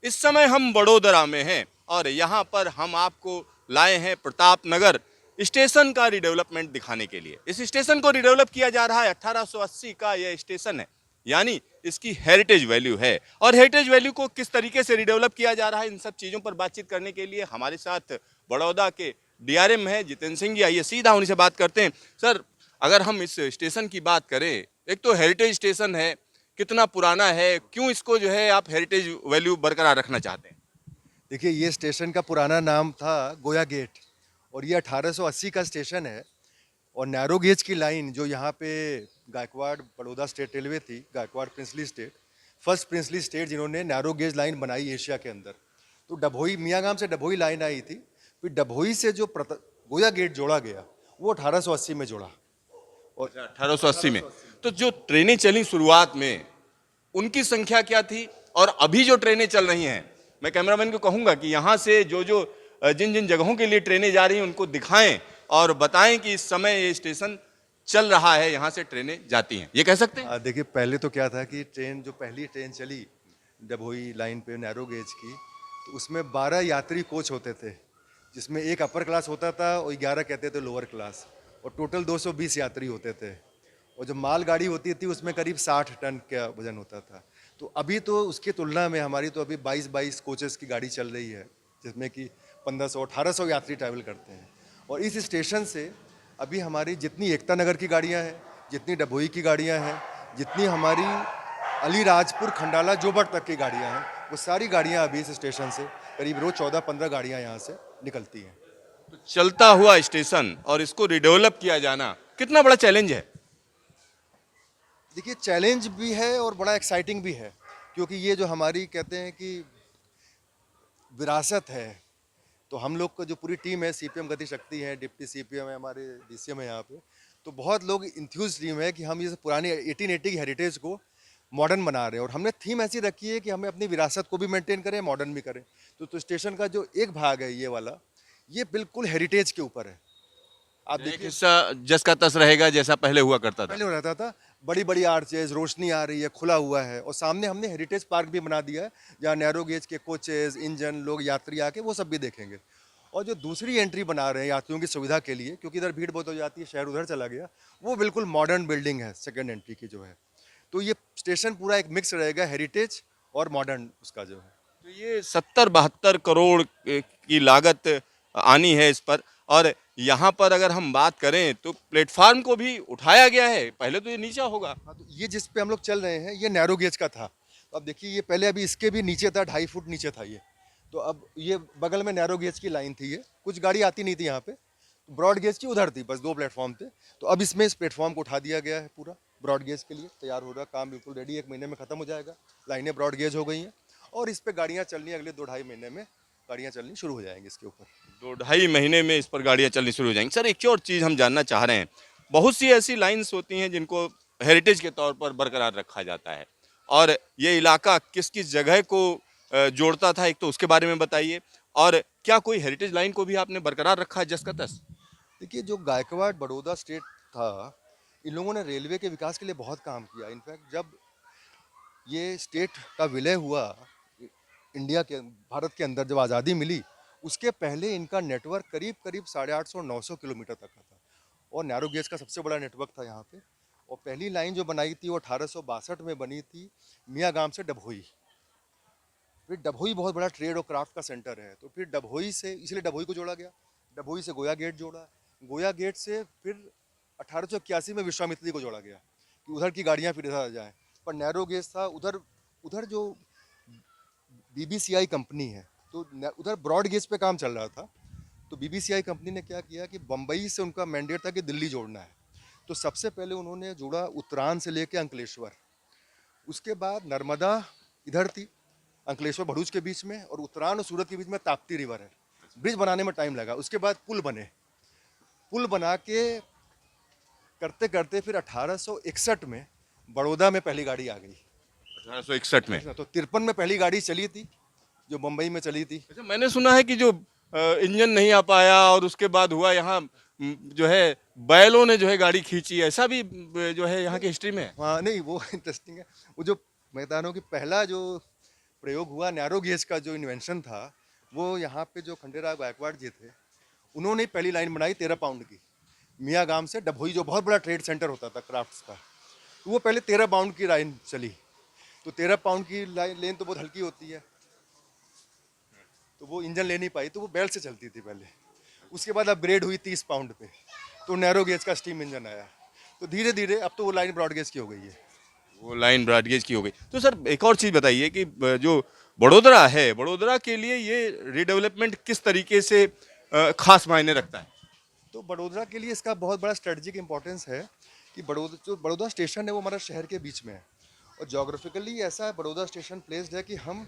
इस समय हम बड़ोदरा में हैं और यहाँ पर हम आपको लाए हैं प्रताप नगर स्टेशन का रिडेवलपमेंट दिखाने के लिए। इस स्टेशन को रिडेवलप किया जा रहा है, 1880 का यह स्टेशन है, यानी इसकी हेरिटेज वैल्यू है। और हेरिटेज वैल्यू को किस तरीके से रिडेवलप किया जा रहा है, इन सब चीज़ों पर बातचीत करने के लिए हमारे साथ बड़ौदा के डीआरएम है जितेंद्र सिंह जी। आइए सीधा उन्हीं से बात करते हैं। सर, अगर हम इस स्टेशन की बात करें, एक तो हेरिटेज स्टेशन है, कितना पुराना है, क्यों इसको जो है आप हेरिटेज वैल्यू बरकरार रखना चाहते हैं? देखिए, ये स्टेशन का पुराना नाम था गोया गेट और ये 1880 का स्टेशन है। और नैरो गेज की लाइन जो यहाँ पे गायकवाड़ बड़ौदा स्टेट रेलवे थी, Gaekwad princely state, first princely state जिन्होंने नैरो गेज लाइन बनाई एशिया के अंदर। तो डभोई मियाँगाम से डभोई लाइन आई थी, फिर डभोई से जो गोया गेट जोड़ा गया वो 1880 में जोड़ा। और 1880 में तो जो ट्रेनें चली शुरुआत में, उनकी संख्या क्या थी और अभी जो ट्रेनें चल रही हैं? मैं कैमरामैन को कहूंगा कि यहाँ से जो जो जिन जिन जगहों के लिए ट्रेनें जा रही हैं उनको दिखाएं और बताएं कि इस समय ये स्टेशन चल रहा है, यहाँ से ट्रेनें जाती हैं, ये कह सकते हैं? देखिए, पहले तो क्या था कि ट्रेन जो पहली ट्रेन चली डभोई लाइन पे नैरो गेज की, तो उसमें 12 यात्री कोच होते थे, जिसमें एक अपर क्लास होता था और 11 कहते थे लोअर क्लास, और टोटल 220 यात्री होते थे। और जो माल गाड़ी होती थी उसमें करीब 60 टन का वजन होता था। तो अभी तो उसकी तुलना में हमारी तो अभी 22 कोचेस की गाड़ी चल रही है, जिसमें कि 1500-1800 यात्री ट्रैवल करते हैं। और इस स्टेशन से अभी हमारी जितनी एकता नगर की गाड़ियाँ हैं, जितनी डभोई की गाड़ियाँ हैं, जितनी हमारी अलीराजपुर खंडाला जोबट तक की गाड़ियाँ हैं, वो सारी गाड़ियाँ अभी इस स्टेशन से करीब रोज 14-15 गाड़ियाँ यहाँ से निकलती हैं। तो चलता हुआ स्टेशन और इसको रिडेवलप किया जाना कितना बड़ा चैलेंज है? देखिए, चैलेंज भी है और बड़ा एक्साइटिंग भी है, क्योंकि ये जो हमारी कहते हैं कि विरासत है। तो हम लोग का जो पूरी टीम है, सीपीएम गति शक्ति है, डिप्टी सीपीएम है, हमारे डीसीएम है यहाँ पे, तो बहुत लोग इंथ्यूज टीम है कि हम ये पुरानी 1880 की हेरिटेज को मॉडर्न बना रहे हैं। और हमने थीम ऐसी रखी है कि हमें अपनी विरासत को भी मेंटेन करें, मॉडर्न भी करें। तो स्टेशन का जो एक भाग है ये वाला, ये बिल्कुल हेरिटेज के ऊपर है। आप एक देखिए, हिस्सा जस का तस रहेगा जैसा पहले हुआ करता था। पहले हो रहता था, बड़ी बड़ी आर्चेज, रोशनी आ रही है, खुला हुआ है। और सामने हमने हेरिटेज पार्क भी बना दिया है, जहाँ नैरो गेज के कोचेज, इंजन, लोग यात्री आके वो सब भी देखेंगे। और जो दूसरी एंट्री बना रहे हैं यात्रियों की सुविधा के लिए, क्योंकि इधर भीड़ बहुत हो जाती है, शहर उधर चला गया, वो बिल्कुल मॉडर्न बिल्डिंग है सेकेंड एंट्री की जो है। तो ये स्टेशन पूरा एक मिक्स रहेगा, हेरिटेज और मॉडर्न उसका जो है। तो ये 70-72 करोड़ की लागत आनी है इस पर। और यहाँ पर अगर हम बात करें तो प्लेटफार्म को भी उठाया गया है, पहले तो ये नीचा होगा। हाँ, तो ये जिस पे हम लोग चल रहे हैं ये नैरो गेज का था। तो अब देखिए, ये पहले अभी इसके भी नीचे था, 2.5 फुट नीचे था ये। तो अब ये बगल में नैरो गेज की लाइन थी, ये कुछ गाड़ी आती नहीं थी यहाँ पे, तो ब्रॉड गेज की उधर थी, बस 2 प्लेटफॉर्म थे। तो अब इसमें इस प्लेटफॉर्म को उठा दिया गया है, पूरा ब्रॉड गेज के लिए तैयार हो रहा, काम बिल्कुल रेडी, 1 महीने में खत्म हो जाएगा। लाइनें ब्रॉड गेज हो गई हैं और इस पर गाड़ियाँ चलनी अगले 2-2.5 महीने में गाड़ियाँ चलनी शुरू हो जाएंगी इसके ऊपर। 2-2.5 महीने में इस पर गाड़ियाँ चलनी शुरू हो जाएंगी। सर, एक और चीज़ हम जानना चाह रहे हैं, बहुत सी ऐसी लाइन्स होती हैं जिनको हेरिटेज के तौर पर बरकरार रखा जाता है, और ये इलाका किस किस जगह को जोड़ता था, एक तो उसके बारे में बताइए। और क्या कोई हेरिटेज लाइन को भी आपने बरकरार रखा है जस का तस? देखिए, जो गायकवाड़ बड़ौदा स्टेट था, इन लोगों ने रेलवे के विकास के लिए बहुत काम किया। इनफैक्ट जब ये स्टेट का विलय हुआ इंडिया के, भारत के अंदर जब आज़ादी मिली, उसके पहले इनका नेटवर्क करीब करीब 850-900 किलोमीटर तक का था और नैरो गेज का सबसे बड़ा नेटवर्क था यहाँ पे। और पहली लाइन जो बनाई थी वो 1862 में बनी थी, मियाँगाम से डभोई। फिर डभोई बहुत बड़ा ट्रेड और क्राफ्ट का सेंटर है, तो फिर डभोई से, इसलिए डभोई को जोड़ा गया। डभोई से गोया गेट जोड़ा, गोया गेट से फिर 1881 में विश्वामित्री को जोड़ा गया कि उधर की गाड़ियाँ फिर इधर आ जाएँ। पर नैरो गेज था उधर, उधर जो बीबीसीआई कंपनी है, तो उधर ब्रॉड गेज पे काम चल रहा था। तो बीबीसीआई कंपनी ने क्या किया कि बम्बई से उनका मैंडेट था कि दिल्ली जोड़ना है। तो सबसे पहले उन्होंने जोड़ा उत्तरायण से लेके अंकलेश्वर, उसके बाद नर्मदा इधर थी अंकलेश्वर भरूच के बीच में, और उत्तरायण और सूरत के बीच में ताप्ती रिवर है। ब्रिज बनाने में टाइम लगा, उसके बाद पुल बने, पुल बना के करते करते फिर 1861 में बड़ौदा में पहली गाड़ी आ गई। 1861 में? तो 53 में पहली गाड़ी चली थी जो मुंबई में चली थी। अच्छा, मैंने सुना है कि जो इंजन नहीं आ पाया और उसके बाद हुआ यहाँ जो है बैलों ने जो है गाड़ी खींची, ऐसा भी जो है यहाँ की हिस्ट्री में है। हाँ, नहीं वो इंटरेस्टिंग है। वो जो मैं बता रहा हूँ कि पहला जो प्रयोग हुआ, नैरो गेज का जो इन्वेंशन था, वो यहाँ पे जो खंडेराव गायकवाड़ जी थे, उन्होंने पहली लाइन बनाई 13 पाउंड की, मियाँ गाम से डभोई, जो बहुत बड़ा ट्रेड सेंटर होता था क्राफ्ट्स का, तो वो पहले 13 पाउंड की लाइन चली। तो 13 पाउंड की लेन तो बहुत हल्की होती है, तो वो इंजन ले नहीं पाई, तो वो बेल्ट से चलती थी पहले। उसके बाद अपग्रेड हुई 30 पाउंड पे, तो नैरो गेज का स्टीम इंजन आया। तो धीरे धीरे अब तो वो लाइन ब्रॉड गेज की हो गई है। वो लाइन ब्रॉडगेज की हो गई। तो सर एक और चीज़ बताइए कि जो बड़ोदरा है, बड़ोदरा के लिए ये रीडेवलपमेंट किस तरीके से खास मायने रखता है? तो बड़ोदरा के लिए इसका बहुत बड़ा स्ट्रेटजिक इंपॉर्टेंस है कि बड़ोदरा स्टेशन है वो हमारा शहर के बीच में है, और जोग्राफिकली ऐसा है बड़ोदरा स्टेशन प्लेस्ड है कि हम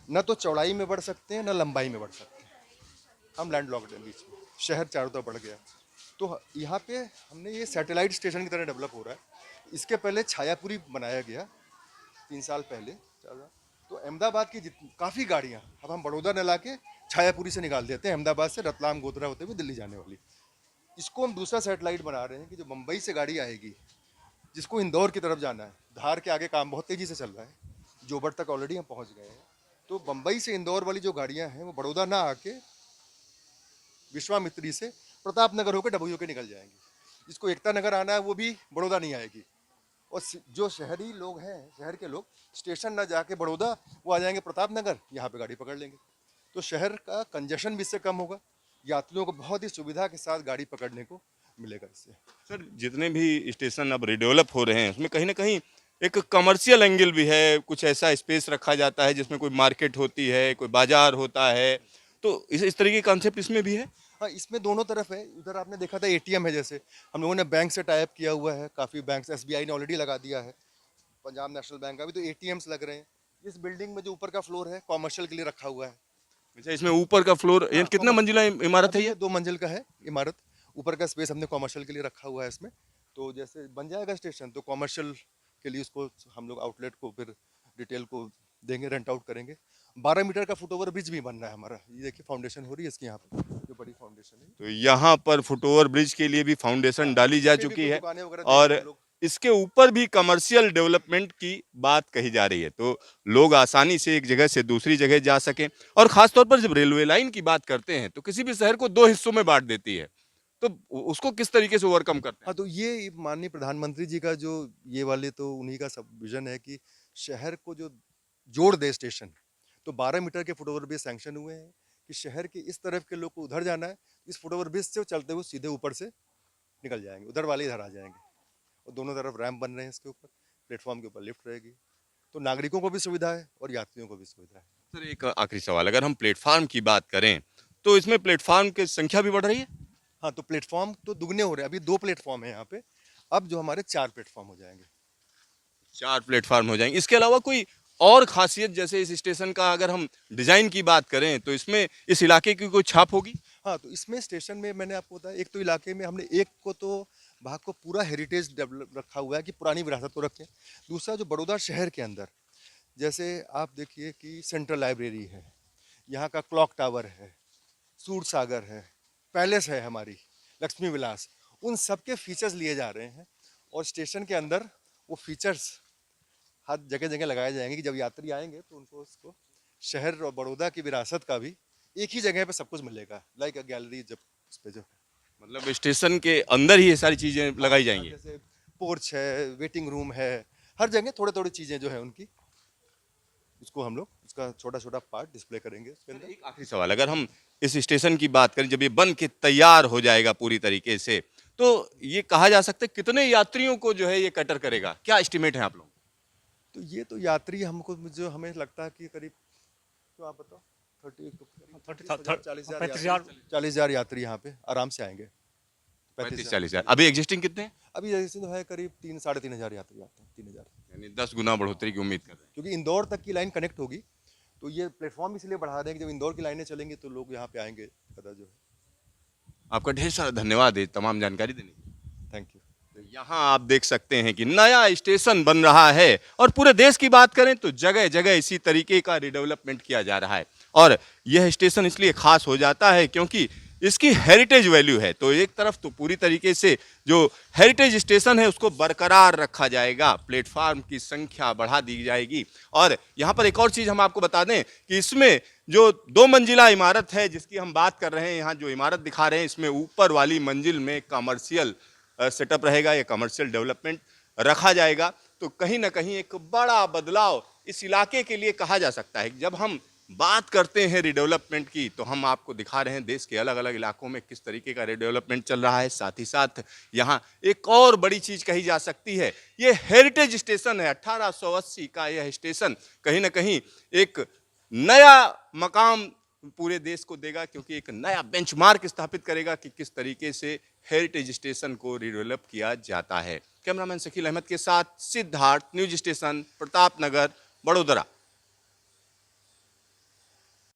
न तो चौड़ाई में बढ़ सकते हैं न लंबाई में बढ़ सकते हैं, हम लैंड लॉक्ड हैं बीच में, शहर चारों तरफ बढ़ गया। तो यहाँ पे हमने ये सैटेलाइट स्टेशन की तरह डेवलप हो रहा है। इसके पहले छायापुरी बनाया गया 3 साल पहले, तो अहमदाबाद की काफ़ी गाड़ियाँ अब हम बड़ौदा न ला के छायापुरी से निकाल देते हैं, अहमदाबाद से रतलाम गोधरा होते हुए दिल्ली जाने वाली। इसको हम दूसरा सैटेलाइट बना रहे हैं कि जो मुंबई से गाड़ी आएगी, जिसको इंदौर की तरफ जाना है, धार के आगे काम बहुत तेज़ी से चल रहा है, जोबर तक ऑलरेडी हम पहुँच गए हैं। तो मुंबई से इंदौर वाली जो गाड़ियाँ हैं वो बड़ौदा ना आके विश्वामित्री से प्रताप नगर होकर डबोई होकर निकल जाएंगी। जिसको एकता नगर आना है वो भी बड़ौदा नहीं आएगी, और जो शहरी लोग हैं, शहर के लोग स्टेशन ना जाके बड़ौदा, वो आ जाएंगे प्रताप नगर, यहाँ पे गाड़ी पकड़ लेंगे। तो शहर का कंजेशन भी इससे कम होगा, यात्रियों को बहुत ही सुविधा के साथ गाड़ी पकड़ने को मिलेगा इससे। सर जितने भी स्टेशन अब रिडेवलप हो रहे हैं उसमें कहीं ना कहीं एक कमर्शियल एंगल भी है, कुछ ऐसा स्पेस रखा जाता है जिसमें कोई मार्केट होती है, कोई बाजार होता है, तो इस तरीके का कॉन्सेप्ट इसमें भी है। हाँ, इसमें दोनों तरफ है। उधर आपने देखा था एटीएम है, जैसे हम लोगों ने बैंक से टाइप किया हुआ है, काफ़ी बैंक, एसबीआई ने ऑलरेडी लगा दिया है, पंजाब नेशनल बैंक का भी, तो एटीएम्स लग रहे हैं। इस बिल्डिंग में जो ऊपर का फ्लोर है कॉमर्शियल के लिए रखा हुआ है। अच्छा, इसमें ऊपर का फ्लोर हाँ, कितना मंजिला इमारत है अभी ये? 2 मंजिल का है इमारत। ऊपर का स्पेस हमने कॉमर्शियल के लिए रखा हुआ है इसमें। तो जैसे बन जाएगा स्टेशन तो कॉमर्शियल के लिए उसको हम लोग आउटलेट को फिर रिटेल को देंगे, रेंट आउट करेंगे। 12 मीटर का फुट ओवर ब्रिज भी बन रहा है हमारा, ये देखिए फाउंडेशन हो रही है इसकी, यहाँ पर जो बड़ी फाउंडेशन है। तो यहाँ पर फुटओवर ब्रिज के लिए भी फाउंडेशन डाली जा इस पे भी चुकी कुछ है, दुकानें वगैरह और देंगे हम लोग। इसके ऊपर भी कमर्शियल डेवलपमेंट की बात कही जा रही है, तो लोग आसानी से एक जगह से दूसरी जगह जा सकें। और खासतौर पर जब रेलवे लाइन की बात करते हैं तो किसी भी शहर को 2 हिस्सों में बांट देती है, तो उसको किस तरीके से ओवरकम करते हैं? हाँ, तो ये माननीय प्रधानमंत्री जी का जो ये वाले, तो उन्हीं का सब विजन है कि शहर को जो जोड़ दे स्टेशन। तो 12 मीटर के फुटओवर ब्रिज सैंक्शन हुए हैं कि शहर के इस तरफ के लोग को उधर जाना है, इस फुटओवर ब्रिज से चलते हुए सीधे ऊपर से निकल जाएंगे, उधर वाले इधर आ जाएंगे। और दोनों तरफ रैंप बन रहे हैं, इसके ऊपर प्लेटफॉर्म के ऊपर लिफ्ट रहेगी, तो नागरिकों को भी सुविधा है और यात्रियों को भी सुविधा है। सर एक आखिरी सवाल, अगर हम प्लेटफार्म की बात करें तो इसमें प्लेटफार्म की संख्या भी बढ़ रही है? हाँ, तो प्लेटफॉर्म तो दुगने हो रहे हैं, अभी 2 प्लेटफॉर्म है यहाँ पे, अब जो हमारे 4 प्लेटफॉर्म हो जाएंगे। 4 प्लेटफार्म हो जाएंगे। इसके अलावा कोई और खासियत, जैसे इस स्टेशन का अगर हम डिजाइन की बात करें तो इसमें इस इलाके की कोई छाप होगी? हाँ, तो इसमें स्टेशन में मैंने आपको बताया, एक तो इलाके में हमने एक को तो भाग को पूरा हेरिटेज डेवलप रखा हुआ है कि पुरानी विरासत को रखें। दूसरा जो बड़ौदा शहर के अंदर, जैसे आप देखिए कि सेंट्रल लाइब्रेरी है, यहाँ का क्लॉक टावर है, सूर सागर है, पैलेस है हमारी लक्ष्मी विलास, उन सब के फीचर्स लिए जा रहे हैं, और स्टेशन के अंदर वो फीचर्स हर जगह जगह लगाए जाएंगे कि जब यात्री आएंगे तो उनको उसको शहर और बड़ौदा की विरासत का भी एक ही जगह पे सब कुछ मिलेगा, लाइक अ गैलरी। जब उस पे जो मतलब स्टेशन के अंदर ही ये सारी चीजें लगाई जाएंगी? जैसे पोर्च है, वेटिंग रूम है, हर जगह थोड़े थोड़ी चीज़ें जो है उनकी, उसको हम लोग उसका छोटा छोटा पार्ट डिस्प्ले करेंगे उसके अंदर। एक आखिरी सवाल, अगर हम इस स्टेशन की बात करें, जब ये बन के तैयार हो जाएगा पूरी तरीके से, तो ये कहा जा सकता है कितने यात्रियों को जो है ये कटर करेगा? क्या एस्टिमेट है आप लोग? तो ये तो यात्री हमको, जो हमें लगता है कि करीब, तो आप बताओ 40,000 यात्री यहाँ पे आराम से आएंगे। 35-40 हजार। अभी एग्जिस्टिंग कितने हैं? अभी जैसे तो है करीब 3-3.5 यात्री आते हैं, 3,000, यानी 10 गुना बढ़ोतरी की उम्मीद कर रहे हैं। क्योंकि इंदौर तक की लाइन कनेक्ट होगी। तो ये प्लेटफॉर्म इसलिए बढ़ा रहे हैं कि जब इंदौर की लाइनें चलेंगी तो लोग यहाँ पे आएंगे ज़्यादा जो है। आपका ढेर सारा धन्यवाद है तमाम जानकारी देने के लिए। Thank you. यहाँ आप देख सकते हैं कि नया स्टेशन बन रहा है, और पूरे देश की बात करें तो जगह जगह इसी तरीके का रिडेवलपमेंट किया जा रहा है। और यह स्टेशन इसलिए खास हो जाता है क्योंकि इसकी हेरिटेज वैल्यू है। तो एक तरफ तो पूरी तरीके से जो हेरिटेज स्टेशन है उसको बरकरार रखा जाएगा, प्लेटफार्म की संख्या बढ़ा दी जाएगी। और यहाँ पर एक और चीज़ हम आपको बता दें कि इसमें जो 2 मंजिला इमारत है जिसकी हम बात कर रहे हैं, यहाँ जो इमारत दिखा रहे हैं, इसमें ऊपर वाली मंजिल में कमर्शियल सेटअप रहेगा, ये कमर्शियल डेवलपमेंट रखा जाएगा। तो कहीं ना कहीं एक बड़ा बदलाव इस इलाके के लिए कहा जा सकता है। जब हम बात करते हैं रिडेवलपमेंट की तो हम आपको दिखा रहे हैं देश के अलग अलग इलाकों में किस तरीके का रिडेवलपमेंट चल रहा है। साथ ही साथ यहाँ एक और बड़ी चीज कही जा सकती है, ये हेरिटेज स्टेशन है। 1880 का यह स्टेशन कहीं ना कहीं एक नया मकाम पूरे देश को देगा, क्योंकि एक नया बेंचमार्क स्थापित करेगा कि किस तरीके से हेरिटेज स्टेशन को रिडेवलप किया जाता है। कैमरामैन शकील अहमद के साथ सिद्धार्थ, न्यूज स्टेशन, प्रताप नगर, बड़ोदरा।